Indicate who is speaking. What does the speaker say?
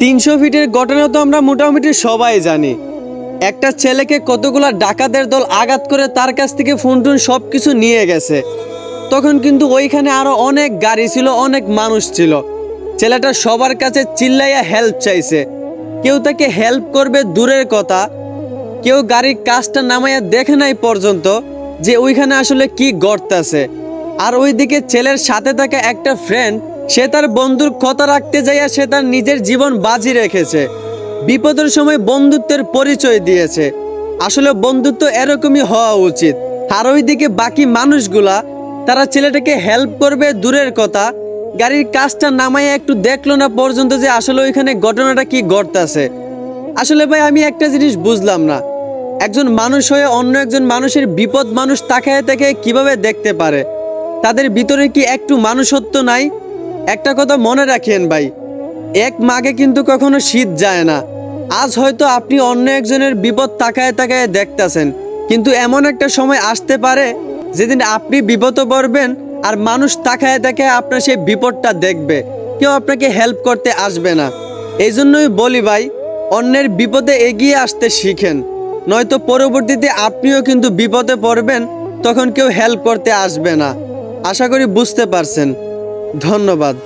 Speaker 1: 300 ফিটের ঘটনা তো আমরা মোটামুটি সবাই জানি। একটা ছেলেকে কতগুলা ডাকাতের দল আঘাত করে তার কাছ থেকে ফোন টোন সব কিছু নিয়ে গেছে। তখন কিন্তু ওইখানে আরো অনেক গাড়ি ছিল, অনেক মানুষ ছিল। ছেলেটা সবার কাছে চিল্লাইয়া হেল্প চাইছে। কেউ তাকে হেল্প করবে দূরের কথা, কেউ গাড়ির কাজটা নামাইয়া দেখে নাই পর্যন্ত যে ওইখানে আসলে কি ঘটতেছে। আর ওইদিকে ছেলের সাথে থাকা একটা ফ্রেন্ড, সে তার বন্ধুর কথা রাখতে যাইয়া সে তার নিজের জীবন বাজি রেখেছে। বিপদের সময় বন্ধুত্বের পরিচয় দিয়েছে। আসলে বন্ধুত্ব এরকমই হওয়া উচিত। আর ওইদিকে বাকি মানুষগুলা, তারা ছেলেটাকে হেল্প করবে দূরের কথা, গাড়ির কাজটা নামাইয়া একটু দেখলো না পর্যন্ত যে আসলে ওইখানে ঘটনাটা কি ঘটতেছে। আসলে ভাই আমি একটা জিনিস বুঝলাম না, একজন মানুষ হয়ে অন্য একজন মানুষের বিপদ মানুষ তাকায় তাকায় কিভাবে দেখতে পারে? তাদের ভিতরে কি একটু মানুষত্ব নাই? একটা কথা মনে রাখেন ভাই, এক মাঘে কিন্তু কখনো শীত যায় না। আজ হয়তো আপনি অন্য একজনের বিপদ তাকায় তাকায় দেখতেছেন, কিন্তু এমন একটা সময় আসতে পারে যেদিন আপনি বিপদে পড়বেন আর মানুষ তাকায় তাকায় আপনার সেই বিপদটা দেখবে, কেউ আপনাকে হেল্প করতে আসবে না। এই জন্যই বলি ভাই, অন্যের বিপদে এগিয়ে আসতে শিখেন, নয়তো পরবর্তীতে আপনিও কিন্তু বিপদে পড়বেন, তখন কেউ হেল্প করতে আসবে না। আশা করি বুঝতে পারছেন। ধন্যবাদ।